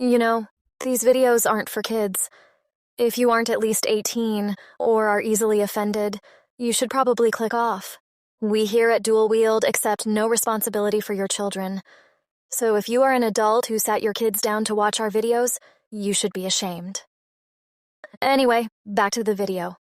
You know, these videos aren't for kids. If you aren't at least 18 or are easily offended, you should probably click off. We here at Dual Wield accept no responsibility for your children. So if you are an adult who sat your kids down to watch our videos, you should be ashamed. Anyway, back to the video.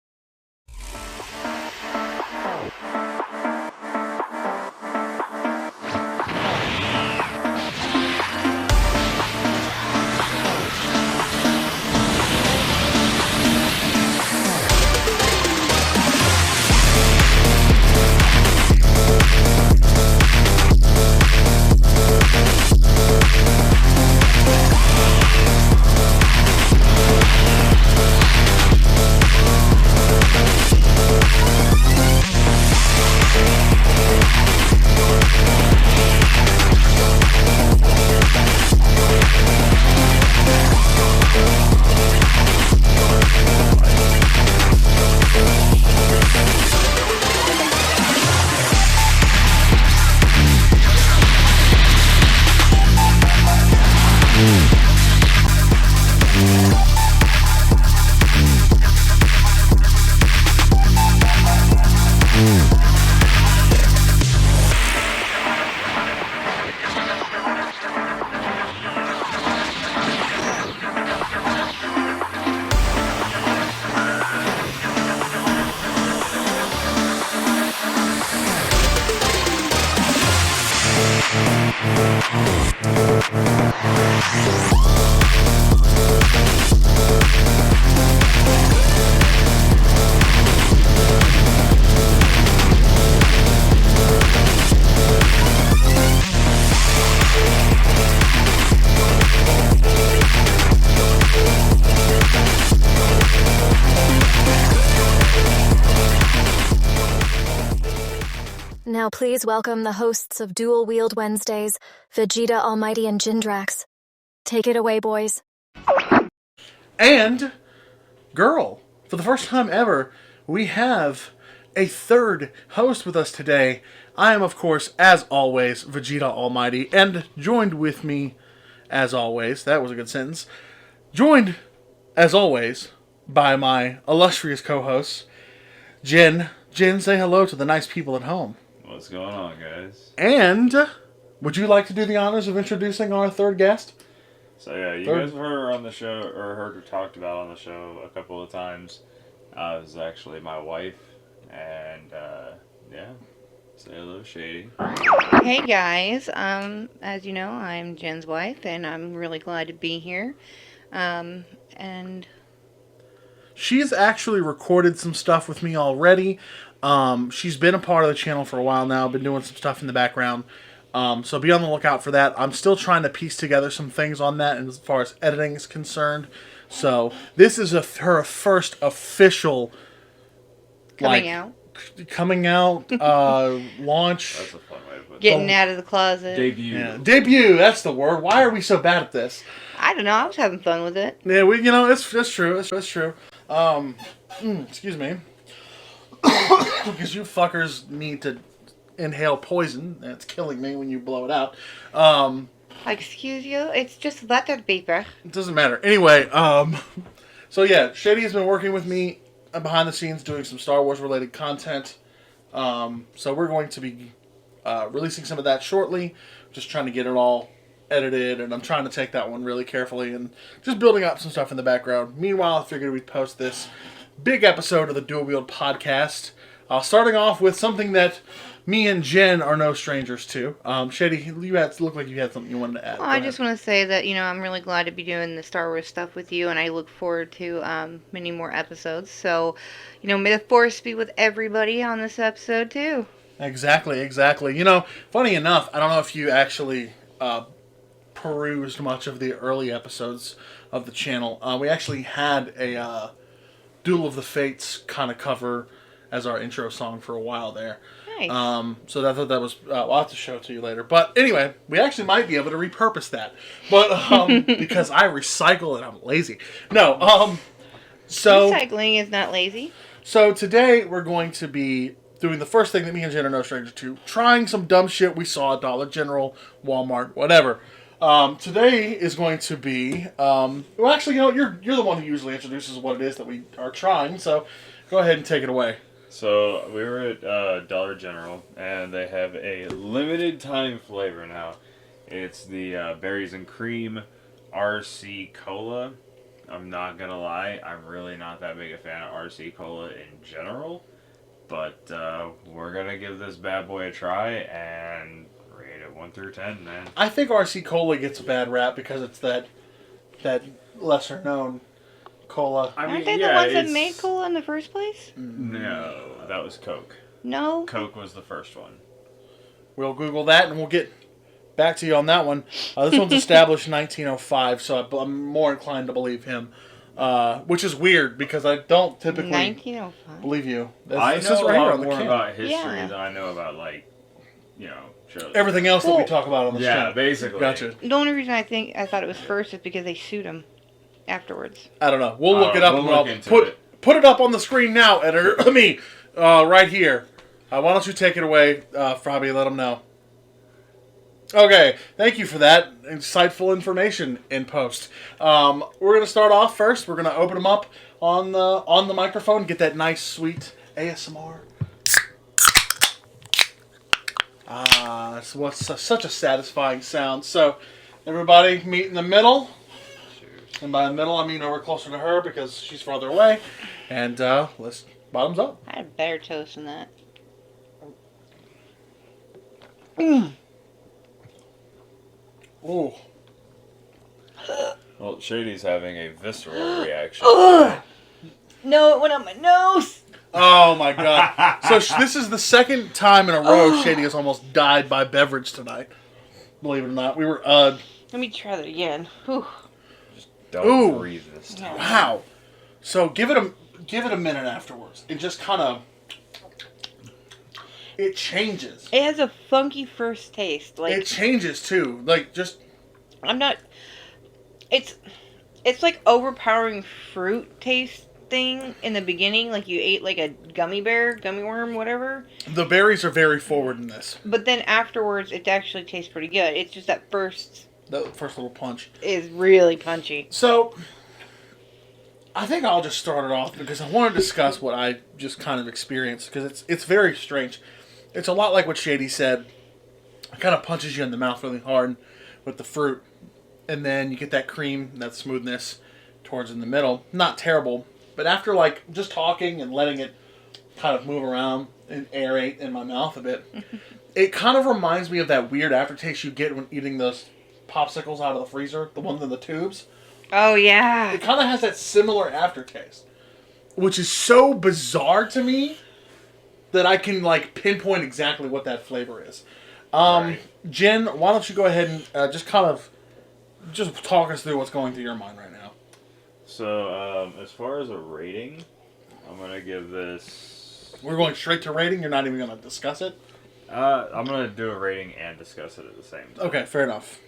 Now please welcome the hosts of Dual Wield Wednesdays, Vegeta Almighty and Jindrax. Take it away, boys. And, girl, for the first time ever, we have a third host with us today. I am, of course, as always, Vegeta Almighty, and joined with me, as always, that was a good sentence, joined, as always, by my illustrious co-hosts, Jin. Jin, say hello to the nice people at home. What's going on, guys? And, would you like to do the honors of introducing our third guest? So yeah, you guys have heard her on the show, or heard her talked about on the show a couple of times. This is actually my wife, and yeah, say hello, Shady. Hey guys, as you know, I'm Jen's wife, and I'm really glad to be here. And she's actually recorded some stuff with me already. She's been a part of the channel for a while now, been doing some stuff in the background. So be on the lookout for that. I'm still trying to piece together some things on that as far as editing is concerned. So this is her first official coming out launch. That's a fun way to put it. Getting out of the closet. Debut. Yeah, debut. That's the word. Why are we so bad at this? I don't know. I was having fun with it. Yeah, that's true. That's true. Excuse me. Because you fuckers need to inhale poison. That's killing me when you blow it out. Excuse you? It's just butter paper. It doesn't matter. Anyway, so yeah, Shady has been working with me behind the scenes doing some Star Wars related content. So we're going to be releasing some of that shortly. Just trying to get it all edited, and I'm trying to take that one really carefully and just building up some stuff in the background. Meanwhile, I figured we'd post this big episode of the Dual Wield podcast. Starting off with something that me and Jen are no strangers to. Shady, you look like you had something you wanted to add. Well, I just want to say that, I'm really glad to be doing the Star Wars stuff with you, and I look forward to many more episodes. So, may the Force be with everybody on this episode, too. Exactly. Funny enough, I don't know if you actually perused much of the early episodes of the channel. We actually had a Duel of the Fates kind of cover as our intro song for a while there. Nice. So I thought that was, I'll have to show it to you later. But anyway, we actually might be able to repurpose that. But, because I recycle and I'm lazy. No, so... Recycling is not lazy. So today we're going to be doing the first thing that me and Jen are no strangers to, trying some dumb shit we saw at Dollar General, Walmart, whatever. Today is going to be, well, actually, you're the one who usually introduces what it is that we are trying, so go ahead and take it away. So we were at Dollar General, and they have a limited time flavor now. It's the berries and cream RC Cola. I'm not gonna lie, I'm really not that big a fan of RC Cola in general, but we're gonna give this bad boy a try and rate it 1 through 10, man. I think RC Cola gets a bad rap because it's that lesser known cola. Aren't they the ones that made cola in the first place? No, that was Coke. No? Coke was the first one. We'll Google that and we'll get back to you on that one. This one's established in 1905, so I'm more inclined to believe him. Which is weird because I don't typically 1905. believe you. I This is know right a here lot on the more can. about history Yeah. than I know about, like, shows. Everything else that we talk about on the Yeah, channel. basically. Gotcha. The only reason I thought it was first is because they sued him afterwards. I don't know. We'll look it up we'll and look I'll into it. put it up on the screen now, editor. Right here. Why don't you take it away, Fabi? Let them know. Okay, thank you for that insightful information in post. We're gonna start off first. We're gonna open them up on the microphone. Get that nice, sweet ASMR. It's what's such a satisfying sound. So, everybody meet in the middle. And by the middle, I mean over closer to her because she's farther away. And let's bottoms up. I had better toast than that. Ooh. Well, Shady's having a visceral reaction. No, it went up my nose. Oh my god. So this is the second time in a row Shady has almost died by beverage tonight. Believe it or not. We were Let me try that again. Whew. Don't breathe this time. wow. So give it a minute afterwards. It just kind of it changes. It has a funky first taste. Like It changes too. Like just I'm not. It's like overpowering fruit taste thing in the beginning. Like you ate like a gummy worm, whatever. the berries are very forward in this. But then afterwards, it actually tastes pretty good. It's just that first The first little punch. is really punchy. So I think I'll just start it off because I want to discuss what I just kind of experienced because it's very strange. It's a lot like what Shady said. It kind of punches you in the mouth really hard with the fruit. And then you get that cream, that smoothness towards in the middle. Not terrible. But after like just talking and letting it kind of move around and aerate in my mouth a bit, it kind of reminds me of that weird aftertaste you get when eating those popsicles out of the freezer. The ones in the tubes. Oh yeah. It kind of has that similar aftertaste. Which is so bizarre to me that I can like pinpoint exactly what that flavor is. Right. Jen, why don't you go ahead and just talk us through what's going through your mind right now. So, as far as a rating, I'm going to give this... We're going straight to rating. You're not even going to discuss it. I'm going to do a rating and discuss it at the same time. Okay, fair enough.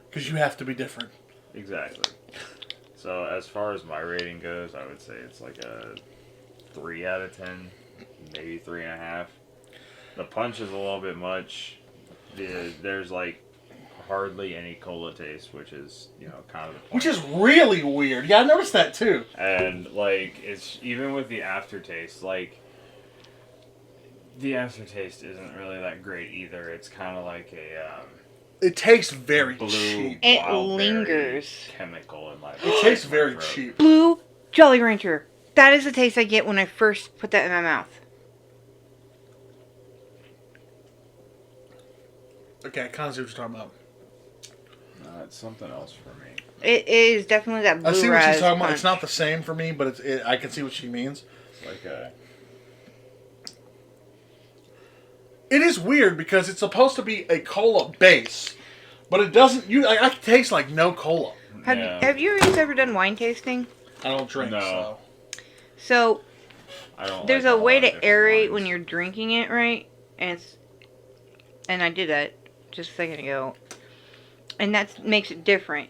Because you have to be different. Exactly. So, as far as my rating goes, I would say it's like a 3 out of 10, maybe 3.5. The punch is a little bit much. There's like hardly any cola taste, which is, kind of the point. Which is really weird. Yeah, I noticed that too. And, like, it's even with the aftertaste, like, the aftertaste isn't really that great either. It's kind of like a It tastes very blue cheap. It wild berry lingers. chemical in my It tastes my very throat. cheap. Blue Jolly Rancher. That is the taste I get when I first put that in my mouth. Okay, I kind of see what you're talking about. No, it's something else for me. It is definitely that blue I see what she's talking about. punch. It's not the same for me, but I can see what she means. It's like a... It is weird because it's supposed to be a cola base, but it doesn't. I taste like no cola. Have you guys ever done wine tasting? I don't drink, No. So I don't there's like a way lot to of different aerate wines. when you're drinking it, right? And I did that just a second ago, and that makes it different.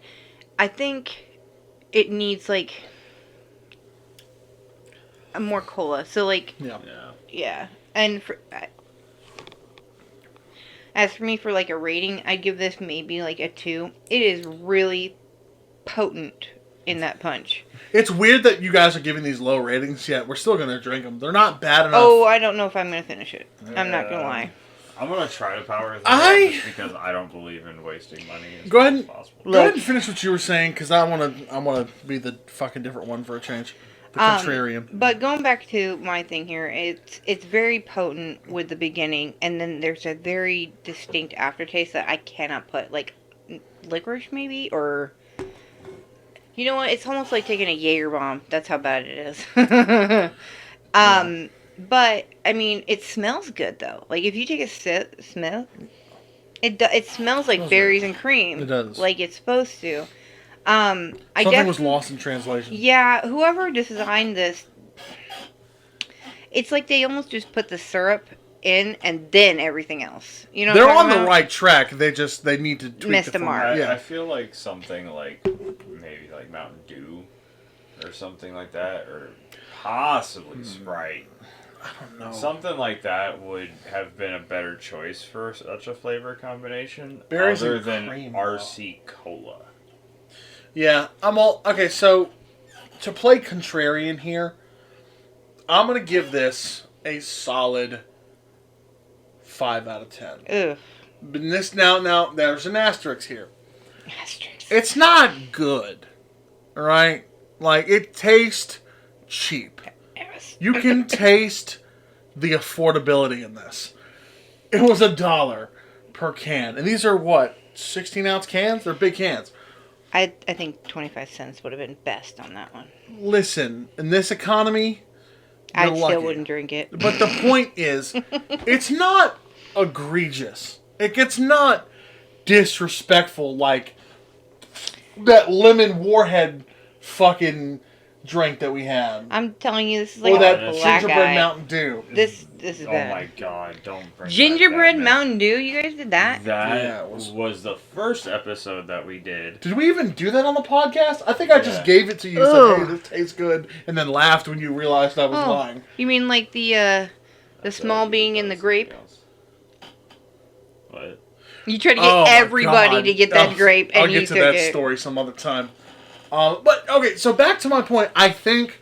I think it needs like a more cola. So like Yeah. Yeah. yeah, and As for me, for like a rating, I'd give this maybe like a 2. It is really potent in that punch. It's weird that you guys are giving these low ratings, yet we're still going to drink them. They're not bad enough. Oh, I don't know if I'm going to finish it. I'm not going to lie. I'm going to try to power through it just because I don't believe in wasting money as Go much ahead, as possible. go ahead and finish what you were saying, because I want to be the fucking different one for a change. The contrarian. But going back to my thing here, it's very potent with the beginning, and then there's a very distinct aftertaste that I cannot put, like licorice maybe, or you know what? It's almost like taking a Jaeger bomb. That's how bad it is. But I mean, it smells good though. Like if you take a smell, it smells like berries and cream. It does. Like it's supposed to. Something was lost in translation. Yeah, whoever designed this, it's like they almost just put the syrup in and then everything else. You know, they're what I'm on talking the about? right track. They need to tweak Missed the the mark. format. Yeah. I feel like something like maybe like Mountain Dew or something like that, or possibly Sprite. I don't know. Something like that would have been a better choice for such a flavor combination, Berries other and than cream, RC Cola. Yeah, okay. So to play contrarian here, I'm gonna give this a solid 5 out of 10. Ugh. But this now there's an asterisk here. Asterisk. It's not good, all right? Like it tastes cheap. You can taste the affordability in this. It was $1 per can, and these are what 16-ounce cans? They're big cans. I think 25 cents would have been best on that one. Listen, in this economy, I you're still lucky. wouldn't drink it. But the point is, it's not egregious. It's not disrespectful like that lemon warhead fucking drink that we had. I'm telling you, this is like Or a that black gingerbread eye. Mountain Dew. This is Oh bad. my god, don't bring Gingerbread back that, man. Mountain Dew. You guys did that? That Yeah, it was the first episode that we did. Did we even do that on the podcast? I think I just Yeah. gave it to you and Ugh. said, hey, this tastes good, and then laughed when you realized I was Oh. lying. You mean like the small being in the grape? What? You tried to get Oh my everybody God. to get that grape, and I'll you get to took that it. story some other time. But, okay, so back to my point. I think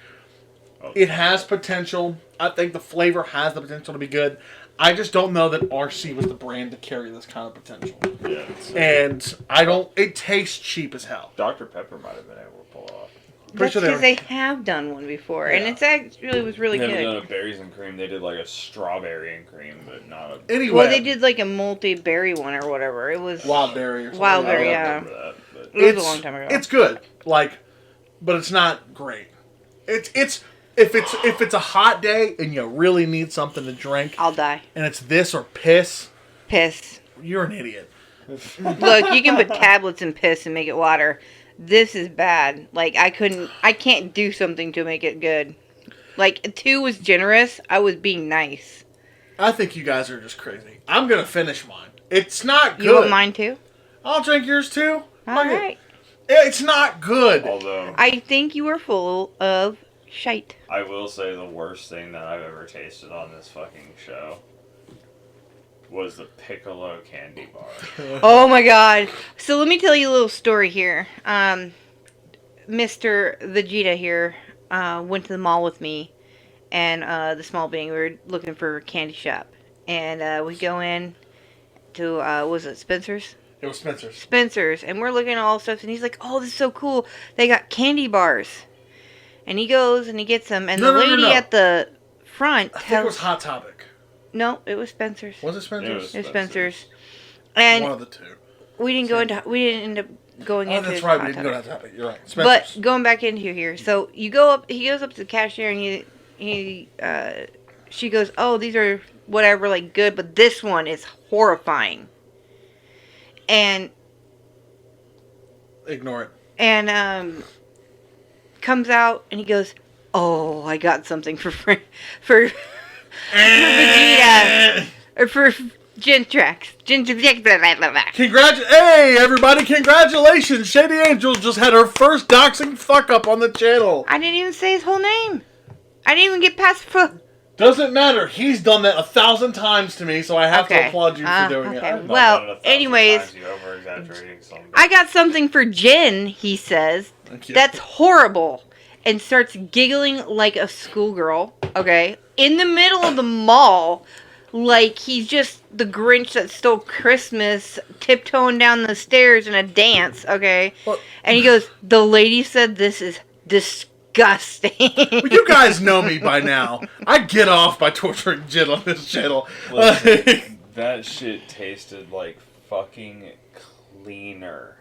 it has potential. I think the flavor has the potential to be good. I just don't know that RC was the brand to carry this kind of potential. Yeah, And I don't... It tastes cheap as hell. Dr. Pepper might have been able to pull it off. That's sure they because were- they have done one before, and Yeah. it's actually was really They haven't good. done a berries and cream. They did like a strawberry and cream, but not a Anyway. Well, they did like a multi-berry one or whatever. It was Wild berry or something. Wild I don't berry, yeah. remember that, but It was a long time ago. It's good. Like, but it's not great. If it's a hot day and you really need something to drink, I'll die. and it's this or piss, Piss. you're an idiot. Look, you can put tablets in piss and make it water. This is bad. Like I can't do something to make it good. Like 2 was generous. I was being nice. I think you guys are just crazy. I'm gonna finish mine. It's not good. You want mine too? I'll drink yours too. All Fuck it. right. It's not good. although I think you are full of shite. I will say the worst thing that I've ever tasted on this fucking show was the piccolo candy bar. Oh my god. So let me tell you a little story here. Mr. Vegeta here went to the mall with me and the small being. We were looking for a candy shop. And we go in to, was it Spencer's? It was Spencer's. Spencer's. And we're looking at all stuff. And he's like, oh, this is so cool. They got candy bars. And he goes and he gets them. And No, the no, no, lady no. at the front I think it tells... was Hot Topic. No, it was Spencer's. Was it Spencer's? It It was Spencer's. And One of the two. we didn't end up going Oh, into that's right. We Hot didn't go to Topic. Hot Topic. You're right. Spencer's. But going back into here, so you go up. He goes up to the cashier and she goes, "Oh, these are whatever, like good, but this one is horrifying." And Ignore it. comes out and he goes, "Oh, I got something for Vegeta or for Gentrax. Hey, everybody! Congratulations! Shady Angel just had her first doxing fuck up on the channel. I didn't even say his whole name. I didn't even get past Doesn't matter. He's done that 1,000 times to me, so I have to Okay. applaud you for doing Okay. it. I've not Well, done it 1,000 anyways, times. You're over-exaggerating something. I got something for Jen, he says. Thank you. That's horrible. And starts giggling like a schoolgirl, okay? In the middle of the mall, like he's just the Grinch that stole Christmas, tiptoeing down the stairs in a dance, okay? Well- And he goes, the lady said this is disgusting. Well, you guys know me by now. I get off by torturing Jin on this channel. Listen, that shit tasted like fucking cleaner.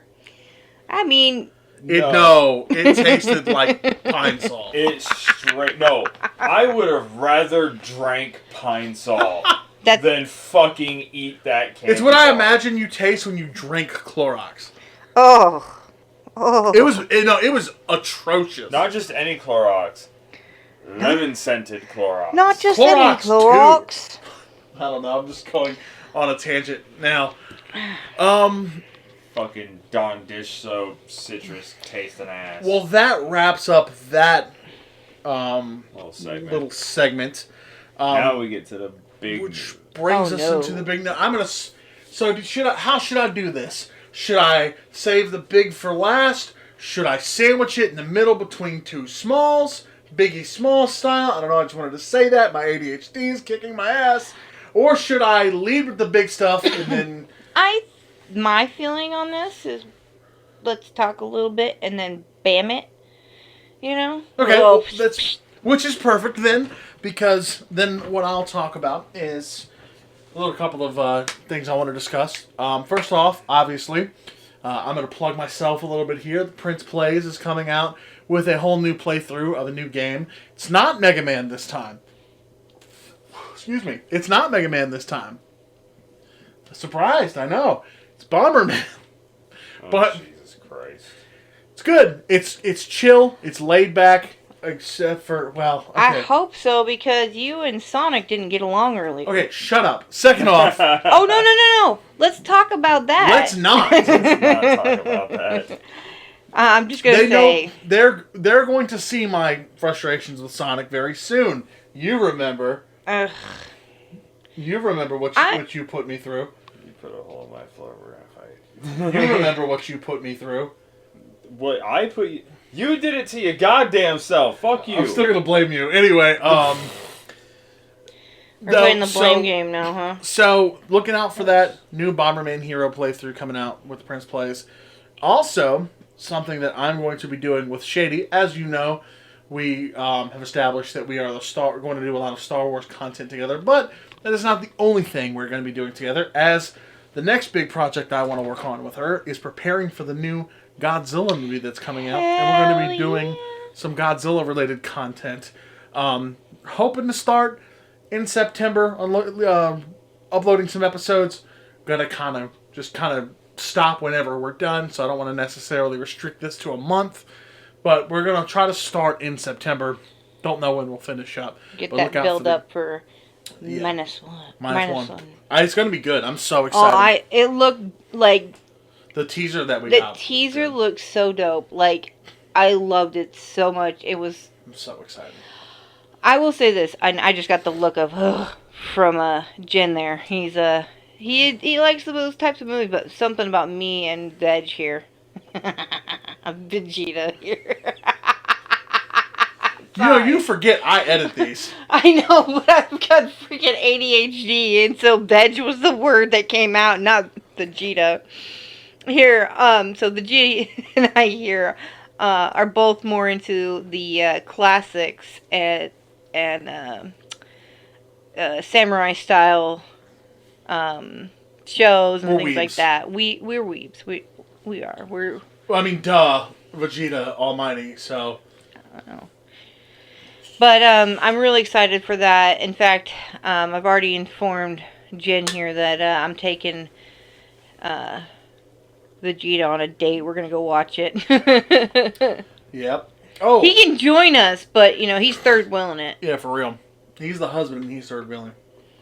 I mean, it tasted like pine salt. It's straight. No, I would have rather drank pine salt than fucking eat that candy. It's what I bar. imagine you taste when you drink Clorox. oh. It was atrocious. Not just any Clorox. Lemon scented Clorox. Not just Clorox, any Clorox. I don't know. I'm just going on a tangent now. Fucking Dawn dish soap, citrus tasting ass. Well, that wraps up that little segment. segment. Now we get to the big. Which brings Oh, us no. into the big. I'm gonna. So how should I do this? Should I save the big for last? Should I sandwich it in the middle between two smalls, Biggie Small style? I don't know. I just wanted to say that my ADHD is kicking my ass. Or should I lead with the big stuff and then? My feeling on this is, let's talk a little bit and then bam it. You know? Okay, Well, which is perfect then, because then what I'll talk about is a couple of things I want to discuss. First off, obviously, I'm going to plug myself a little bit here. The Prince Plays is coming out with a whole new playthrough of a new game. It's not Mega Man this time. Excuse me. It's not Mega Man this time. Surprised, I know. It's Bomberman. Oh, but Jesus Christ. it's good. It's chill. It's laid back. Except for, well, okay. I hope so, because you and Sonic didn't get along earlier. Okay, shut up. Second off, Oh, no. Let's talk about that. let's not. Let's not talk about that. I'm just going to say. They're going to see my frustrations with Sonic very soon. You remember. Ugh. You remember what you put me through. You put a hole in my floor, we're gonna fight. You remember what you put me through. What I put you... You did it to your goddamn self. Fuck you. I'm still going to blame you. Anyway, We're playing the blame game now, huh? So, looking out for that new Bomberman Hero playthrough coming out with the Prince Plays. Also, something that I'm going to be doing with Shady. As you know, we have established that we are going to do a lot of Star Wars content together. But that is not the only thing we're going to be doing together, as the next big project I want to work on with her is preparing for the new Godzilla movie that's coming out. And we're going to be doing some Godzilla-related content. Hoping to start in September, uploading some episodes. Gonna kind of stop whenever we're done, so I don't want to necessarily restrict this to a month. But we're gonna try to start in September. Don't know when we'll finish up. Get but that look out build for up for Minus One. Minus one. It's gonna be good. I'm so excited. Oh, it looked like the teaser that we the got. teaser looked so dope. Like, I loved it so much. It was. I'm so excited. I will say this. I just got the look of from Jen there. He's he likes those types of movies, but something about me and Veg here. Vegeta here. You forget I edit these. I know, but I've got freaking ADHD, and so veg was the word that came out, not Vegeta. Here, so the G and I here are both more into the classics and samurai style shows and We're things weebs. like that. We're weebs. We are. We're. Well, I mean, duh, Vegeta Almighty. So. I don't know. But I'm really excited for that. In fact, I've already informed Jen here that I'm taking Vegeta on a date. We're gonna go watch it. Yep. Oh. He can join us, but he's third wheeling it. Yeah, for real. He's the husband and he's third wheeling.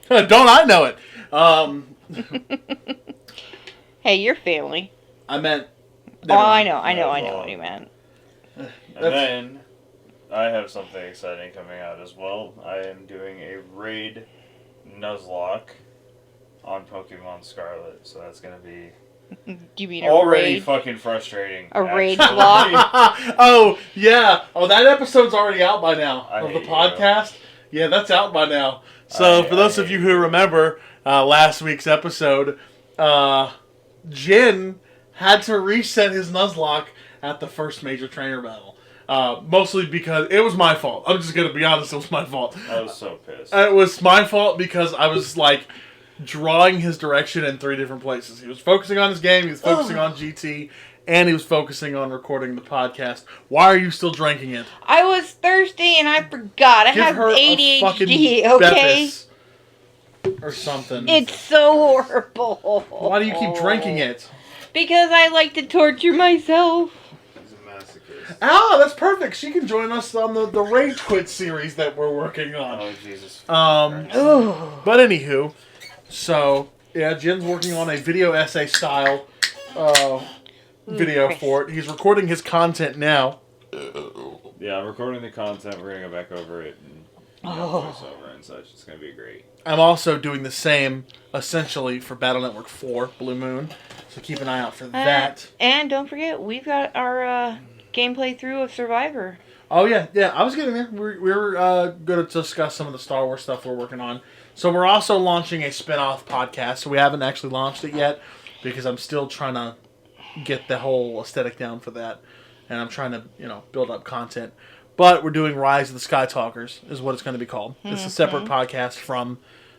Don't I know it? Hey, you're family. I meant. Oh, I know Well, what you meant. And then, I have something exciting coming out as well. I am doing a raid Nuzlocke on Pokemon Scarlet, so that's gonna be Do you mean already fucking frustrating. A raid actually. block? Oh, yeah. Oh, that episode's already out by now I of the hate podcast. Yeah, that's out by now. So, for those of you who remember last week's episode, Jin had to reset his Nuzlocke at the first major trainer battle. Mostly because it was my fault. I'm just going to be honest, it was my fault. I was so pissed. It was my fault because I was like drawing his direction in 3 different places. He was focusing on his game, he was focusing on GT, and he was focusing on recording the podcast. Why are you still drinking it? I was thirsty and I forgot. I Give have her a ADHD, fucking okay? Beppis or something. It's so horrible. Why do you keep drinking it? Because I like to torture myself. He's a masochist. Ah, that's perfect. She can join us on the Rage Quit series that we're working on. Oh, Jesus. But anywho, so, yeah, Jin's working on a video essay style video for it. He's recording his content now. Yeah, I'm recording the content. We're going to go back over it and voiceover and such. It's going to be great. I'm also doing the same, essentially, for Battle Network 4, Blue Moon. So keep an eye out for that. And don't forget, we've got our gameplay through of Survivor. Oh, yeah. I was getting there. We're going to discuss some of the Star Wars stuff we're working on. So we're also launching a spin-off podcast. So we haven't actually launched it yet because I'm still trying to get the whole aesthetic down for that. And I'm trying to, build up content. But we're doing Rise of the Sky Talkers is what it's going to be called. It's a separate podcast from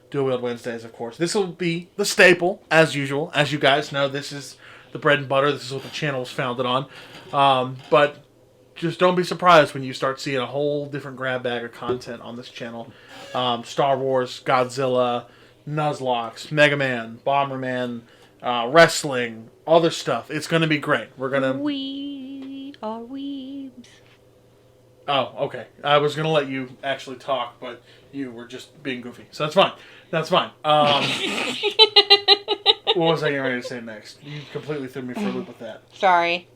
Dual Wield Wednesdays, of course. This will be the staple, as usual. As you guys know, this is the bread and butter. This is what the channel was founded on. But just don't be surprised when you start seeing a whole different grab bag of content on this channel. Star Wars, Godzilla, Nuzlocke, Mega Man, Bomberman, wrestling, other stuff. It's going to be great. We're going to... We are weebs. Oh, okay. I was going to let you actually talk, but you were just being goofy. So that's fine. That's fine. What was I getting ready to say next? You completely threw me for a loop with that. Sorry.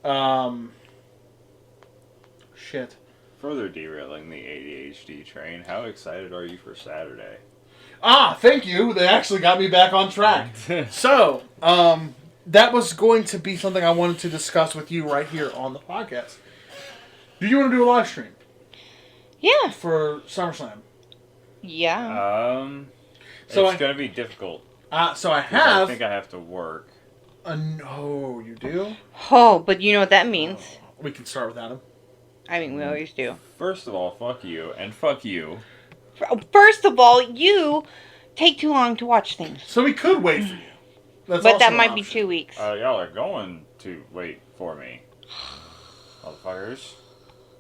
Shit. Further derailing the ADHD train, how excited are you for Saturday? Thank you. They actually got me back on track. So, that was going to be something I wanted to discuss with you right here on the podcast. Do you want to do a live stream? Yeah. For SummerSlam? Yeah. So it's going to be difficult. So I have... I think I have to work. No, you do? Oh, but you know what that means. We can start without him. I mean, we always do. First of all, fuck you, and fuck you. First of all, you take too long to watch things. So we could wait for you. That's But also that an might be option. 2 weeks. Y'all are going to wait for me. Motherfuckers.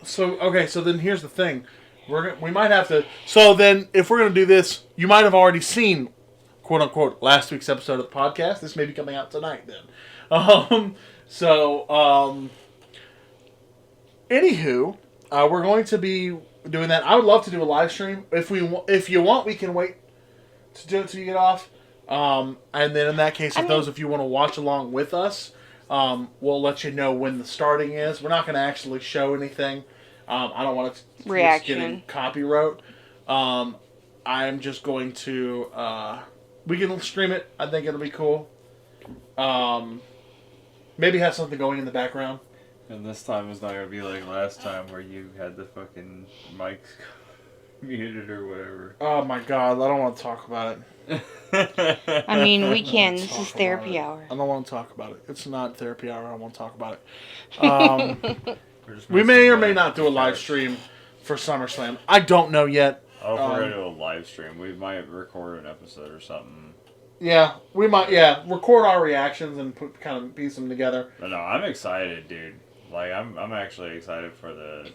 So, okay, so then here's the thing. We might have to... So then, if we're going to do this, you might have already seen, quote-unquote, last week's episode of the podcast. This may be coming out tonight, then. Anywho, we're going to be doing that. I would love to do a live stream. If you want, we can wait to do it till you get off. And then in that case, those of you want to watch along with us, we'll let you know when the starting is. We're not going to actually show anything. I don't want to risk getting copyright. I'm just going to... we can stream it. I think it'll be cool. Maybe have something going in the background. And this time is not going to be like last time where you had the fucking mic muted or whatever. Oh my god, I don't want to talk about it. I mean, we can. This is therapy hour. I don't want to talk about it. It's not therapy hour. I don't want to talk about it. We're We may or may not do a live stream for SummerSlam. I don't know yet. Oh, if we're going to do a live stream, we might record an episode or something. Yeah, we might. Yeah, record our reactions and kind of piece them together. But no, I'm excited, dude. Like, I'm actually excited for the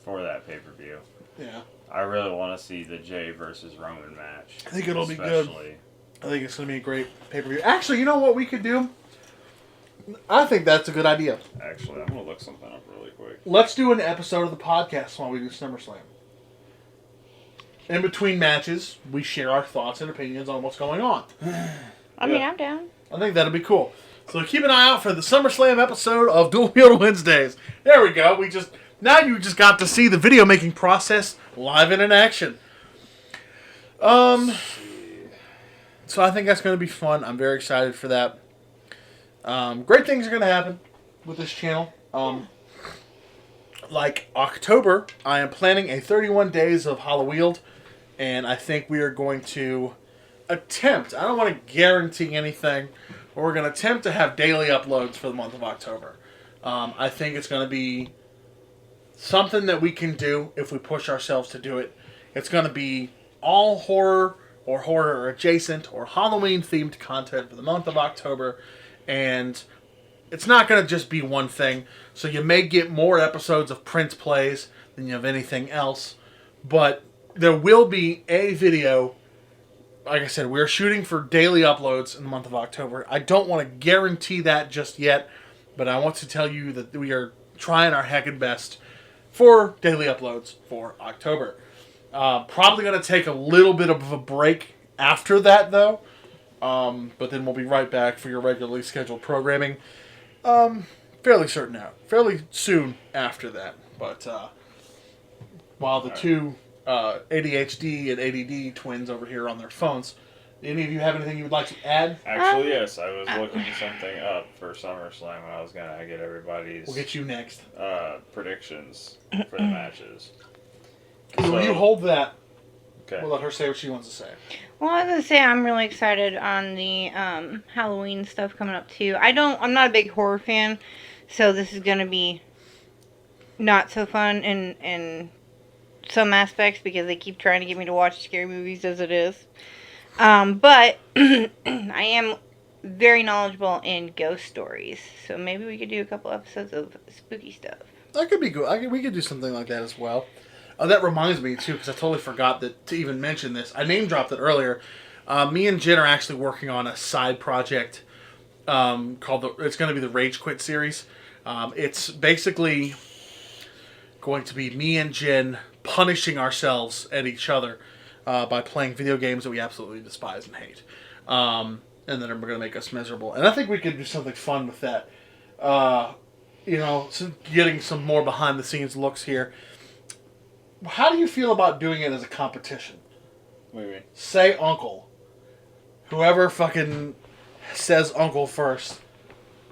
for that pay-per-view. Yeah. I really want to see the Jay versus Roman match. I think it'll be good. I think it's going to be a great pay-per-view. Actually, you know what we could do? I think that's a good idea. Actually, I'm going to look something up really quick. Let's do an episode of the podcast while we do SummerSlam. In between matches, we share our thoughts and opinions on what's going on. I mean, I'm down. I think that'll be cool. So keep an eye out for the SummerSlam episode of Dual Wield Wednesdays. There we go. Now you just got to see the video making process live and in action. So I think that's going to be fun. I'm very excited for that. Great things are going to happen with this channel. Like October, I am planning a 31 days of Halloween, and I think we are going to attempt, I don't want to guarantee anything, but we're going to attempt to have daily uploads for the month of October. I think it's going to be something that we can do if we push ourselves to do it. It's going to be all horror or horror adjacent or Halloween themed content for the month of October, and it's not going to just be one thing. So you may get more episodes of Prince Plays than you have anything else, but there will be a video. Like I said, we're shooting for daily uploads in the month of October. I don't want to guarantee that just yet, but I want to tell you that we are trying our heckin' best for daily uploads for October. Probably going to take a little bit of a break after that, though. But then we'll be right back for your regularly scheduled programming. Fairly soon after that. But while the two ADHD and ADD twins over here on their phones, any of you have anything you would like to add? Actually, yes. I was looking something up for SummerSlam, and I was going to get everybody's... We'll get you next. Predictions for the matches. So you hold that. Okay. We'll let her say what she wants to say. Well, I was gonna say I'm really excited on the Halloween stuff coming up too. I'm not a big horror fan, so this is gonna be not so fun in some aspects because they keep trying to get me to watch scary movies as it is. But I am very knowledgeable in ghost stories, so maybe we could do a couple episodes of spooky stuff. That could be good. We could do something like that as well. That reminds me, too, because I totally forgot to even mention this. I name-dropped it earlier. Me and Jen are actually working on a side project called it's going to be the Rage Quit series. It's basically going to be me and Jen punishing ourselves at each other by playing video games that we absolutely despise and hate. And then we're going to make us miserable. And I think we could do something fun with that. Getting some more behind-the-scenes looks here. How do you feel about doing it as a competition? What do you mean? Say uncle. Whoever fucking says uncle first,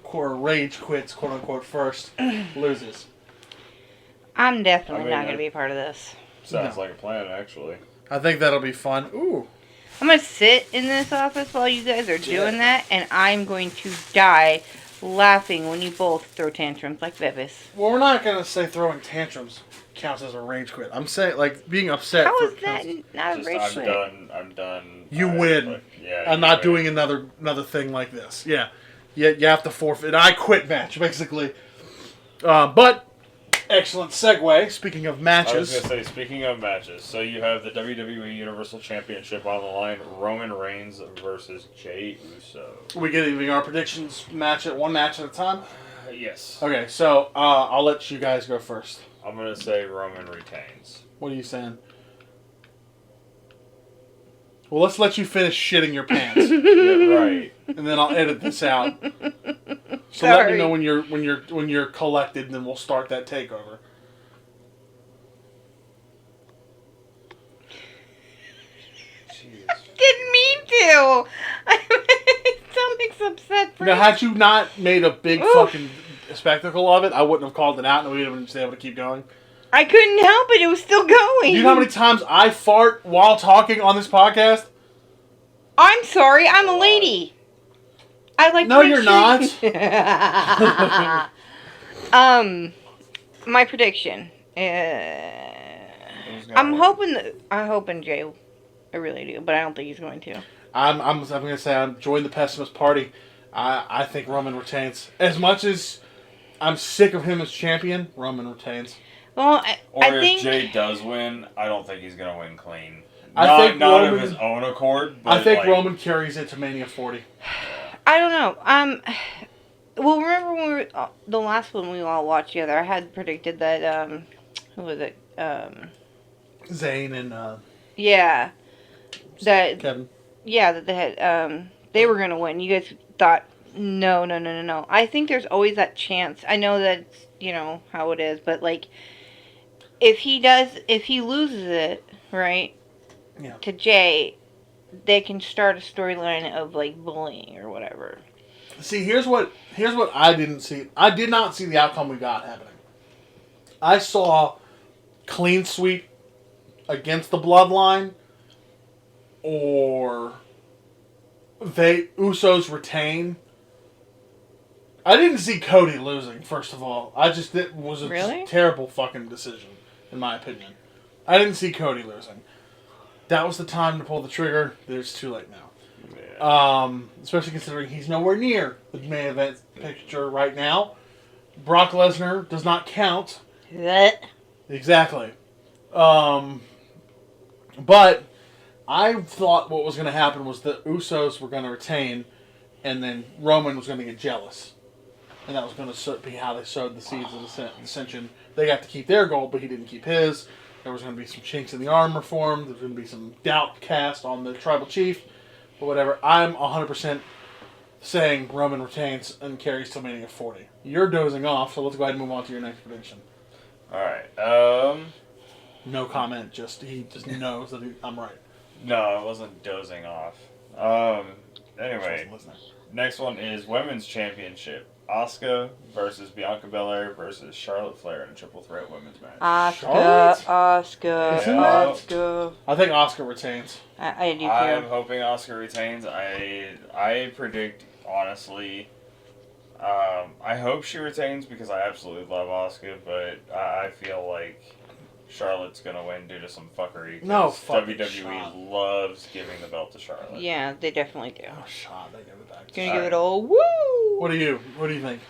or rage quits, quote unquote, first, loses. I'm definitely not going to be a part of this. Sounds like a plan, actually. I think that'll be fun. Ooh. I'm going to sit in this office while you guys are doing that, and I'm going to die laughing when you both throw tantrums like Bevis. Well, we're not going to say throwing tantrums counts as a rage quit. I'm saying, like, being upset. How is that not a rage quit? I'm done. You win. Yeah, I'm not doing another thing like this. Yeah. You have to forfeit. I quit match, basically. But, excellent segue. Speaking of matches. I was going to say, speaking of matches, so you have the WWE Universal Championship on the line, Roman Reigns versus Jey Uso. We giving our predictions one match at a time? Yes. Okay, so I'll let you guys go first. I'm going to say Roman retains. What are you saying? Well, let's let you finish shitting your pants. Yeah, right. And then I'll edit this out. So Sorry. let me know when you're collected, and then we'll start that takeover. Jeez. Didn't mean to. My stomach's upset for Now, had you not made a big fucking spectacle of it, I wouldn't have called it out, and we would have been able to keep going. I couldn't help it. It was still going. Do you know how many times I fart while talking on this podcast? I'm sorry. I'm a lady. I like. No, to make you're sure- not. My prediction. I'm hoping Jay. I really do, but I don't think he's going to. I'm going to say I'm joined the pessimist party. I think Roman retains. As much as I'm sick of him as champion, Roman retains. Well, Or I if think Jay does win, I don't think he's going to win clean. I think not Roman- of his own accord, but I think like, Roman carries it to Mania 40. I don't know. Well, remember when we were, the last one we all watched together? I had predicted that. Who was it? Zayn and Yeah. That. Kevin. Yeah, that they had. They were gonna win. You guys thought no. I think there's always that chance. I know that it's, how it is, but like, if he loses it, right, Yeah. to Jay, they can start a storyline of like bullying or whatever. See, here's what I didn't see. I did not see the outcome we got happening. I saw clean sweep against the bloodline, or Usos retain. I didn't see Cody losing. First of all, it was a Really? terrible fucking decision, in my opinion. I didn't see Cody losing. That was the time to pull the trigger. It's too late now. Yeah. Especially considering he's nowhere near the main event picture right now. Brock Lesnar does not count. That Exactly. But I thought what was going to happen was the Usos were going to retain, and then Roman was going to get jealous. And that was going to be how they sowed the seeds of dissension. They got to keep their gold, but he didn't keep his. There was going to be some chinks in the armor formed. There was going to be some doubt cast on the tribal chief. But whatever. I'm 100% saying Roman retains and carries till Mania 40. You're dozing off, so let's go ahead and move on to your next prediction. Alright, No comment, he just knows that I'm right. no, I wasn't dozing off. Anyway, next one is Women's Championship. Asuka versus Bianca Belair versus Charlotte Flair in a triple threat women's match. Charlotte? Asuka. I think Asuka retains. I do I'm too. hoping Asuka retains. I predict, honestly, I hope she retains because I absolutely love Asuka, but I feel like Charlotte's gonna win due to some fuckery. No 'cause fucking WWE shot. loves giving the belt to Charlotte. Yeah, they definitely do. Oh, shot. They give it back. Gonna give it all woo. What do you think?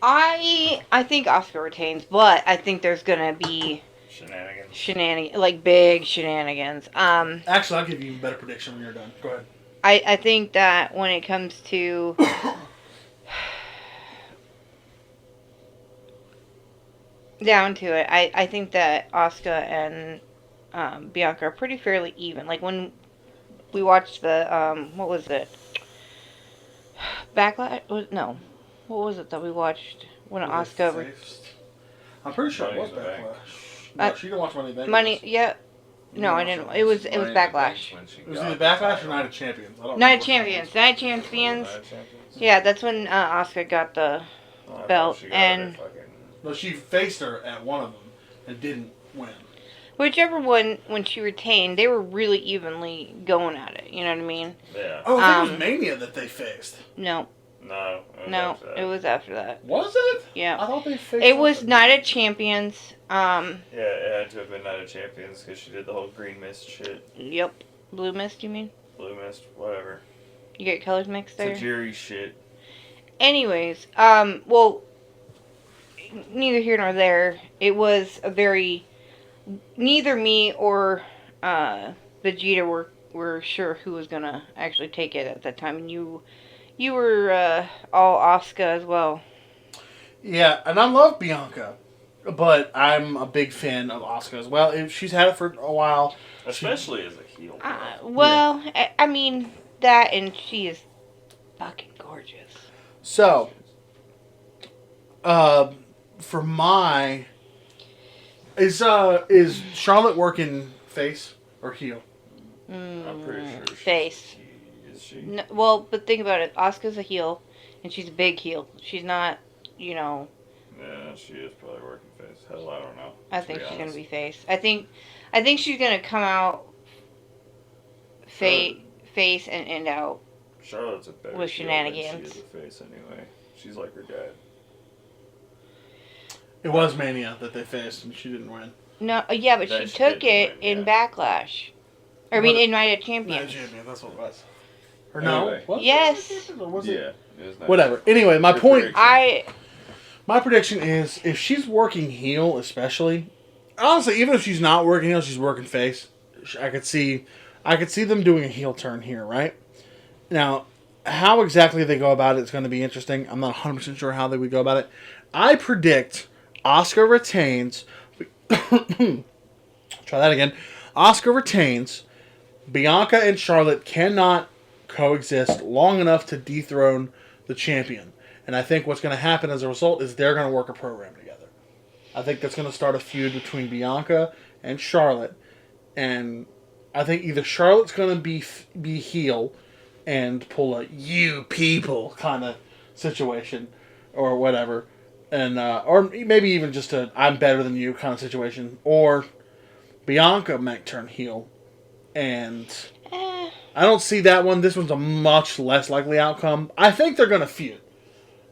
I think Asuka retains, but I think there's gonna be Shenanigans. like big shenanigans. Actually, I'll give you a better prediction when you're done. Go ahead. I think that when it comes to down to it, I think that Asuka and Bianca are pretty fairly even. Like when we watched the what was it? Backlash? No, what was it that we watched when Asuka? I'm pretty sure it was Money in the Bank. Backlash. No, she didn't watch Money in the Bank. Money? Yeah. No, I didn't. It was Backlash. It was either Backlash or Night of Champions. I don't Night remember of Champions. Night of Champions. Yeah, that's when Asuka got the belt, and No, she faced her at one of them and didn't win. whichever one, when she retained, they were really evenly going at it. You know what I mean? Yeah. Oh, I think it was Mania that they faced. No, No. it was after that. Was it? Yeah. I thought they faced. It was something. Night of Champions. Yeah, it had to have been Night of Champions because she did the whole green mist shit. Yep. Blue Mist, you mean? Blue mist, whatever. You get colors mixed there? Tajiri shit. Anyways, well, neither here nor there. It was a very... Neither me or Vegeta were sure who was going to actually take it at that time. And you were all Asuka as well. Yeah, and I love Bianca, but I'm a big fan of Asuka as well. She's had it for a while. especially as a heel. Well, I mean, that and she is fucking gorgeous. So, for my... Is Charlotte working face or heel? I'm pretty sure Face. Is she? No, well, but think about it. Asuka's a heel, and she's a big heel. She's not, Yeah, she is probably working face. Hell, I don't know. I think she's gonna be face. I think she's gonna come out face and end out. Charlotte's a better with heel shenanigans. than she is a face anyway. She's like her dad. It was Mania that they faced, and she didn't win. No, yeah, but That she she took didn't it win, in yeah. Backlash. I mean, in Night of Night Champions. Champion, that's what it was. Or Anyway. no? Was it Yes. Night Champion, or was Yeah. it? It was nice. Whatever. Anyway, my Good point... prediction. My prediction is, if she's working heel, especially, honestly, even if she's not working heel, she's working face. I could see them doing a heel turn here, right? Now, how exactly they go about it is going to be interesting. I'm not 100% sure how they would go about it. I predict Asuka retains. Try that again. Asuka retains. Bianca and Charlotte cannot coexist long enough to dethrone the champion. And I think what's going to happen as a result is they're going to work a program together. I think that's going to start a feud between Bianca and Charlotte. And I think either Charlotte's going to be heel and pull a "you people" kind of situation or whatever. And or maybe even just a "I'm better than you" kind of situation. Or Bianca might turn heel. And I don't see that one. This one's a much less likely outcome. I think they're going to feud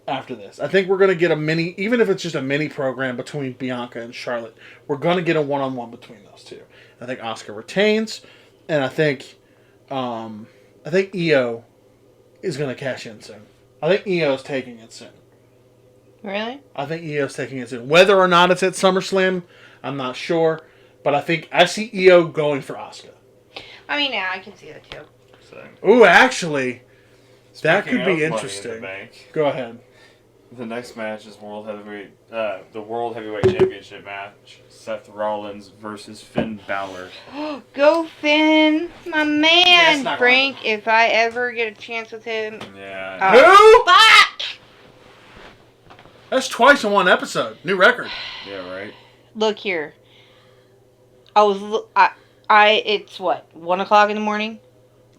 after this. I think we're going to get a mini, even if it's just a mini program between Bianca and Charlotte, we're going to get a one-on-one between those two. I think Asuka retains, and I think Io is going to cash in soon. I think Io's taking it soon. Really? I think Io's taking it soon. Whether or not it's at SummerSlam, I'm not sure, but I see Io going for Asuka. I mean, yeah, I can see that too. So, Ooh, actually, that speaking could be of Money in the interesting. Bank, Go ahead. the next match is the World Heavyweight Championship match. Seth Rollins versus Finn Balor. Go Finn, my man, not Frank. If I ever get a chance with him, Yeah. Who? fuck! That's twice in one episode. New record. Yeah, right. Look here. It's what, 1 o'clock in the morning?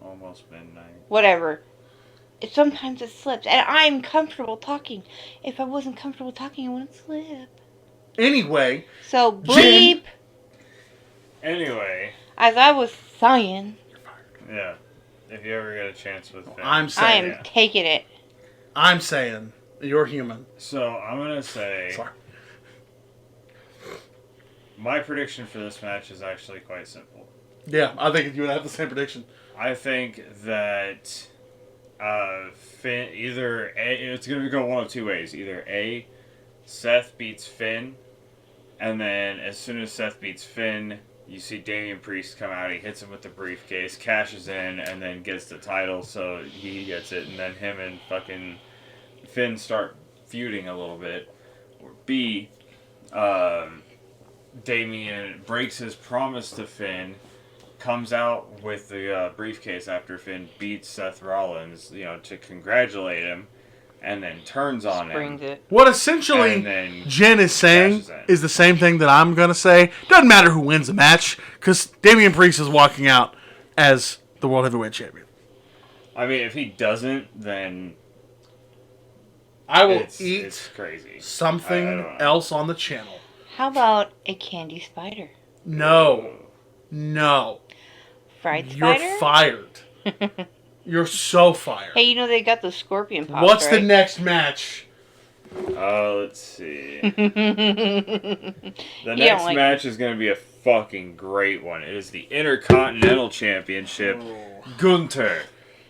Almost midnight. Whatever. Sometimes it slips, and I'm comfortable talking. If I wasn't comfortable talking, it wouldn't slip. Anyway, So bleep. Anyway, As I was saying, yeah. If you ever get a chance with Finn. I'm I saying. am taking it. I'm saying. You're human. So I'm gonna say Sorry. my prediction for this match is actually quite simple. Yeah, I think you would have the same prediction. I think that Finn it's gonna go one of two ways. Either A, Seth beats Finn, and then as soon as Seth beats Finn, you see Damian Priest come out. He hits him with the briefcase, cashes in, and then gets the title. So he gets it, and then him and fucking Finn start feuding a little bit. Or B, Damian breaks his promise to Finn, comes out with the briefcase after Finn beats Seth Rollins, to congratulate him, and then turns on Springs him. it. What essentially And then Jen is saying cashes in. is the same thing that I'm going to say. Doesn't matter who wins the match, because Damian Priest is walking out as the World Heavyweight Champion. I mean, if he doesn't, then I will it's eat crazy. something I don't know. else on the channel. How about a candy spider? No. Fried You're spider? fired. You're so fired. Hey, you know they got the scorpion pops, What's the right? next match? Let's see. You The don't next like- match is going to be a fucking great one. It is the Intercontinental Championship. Gunther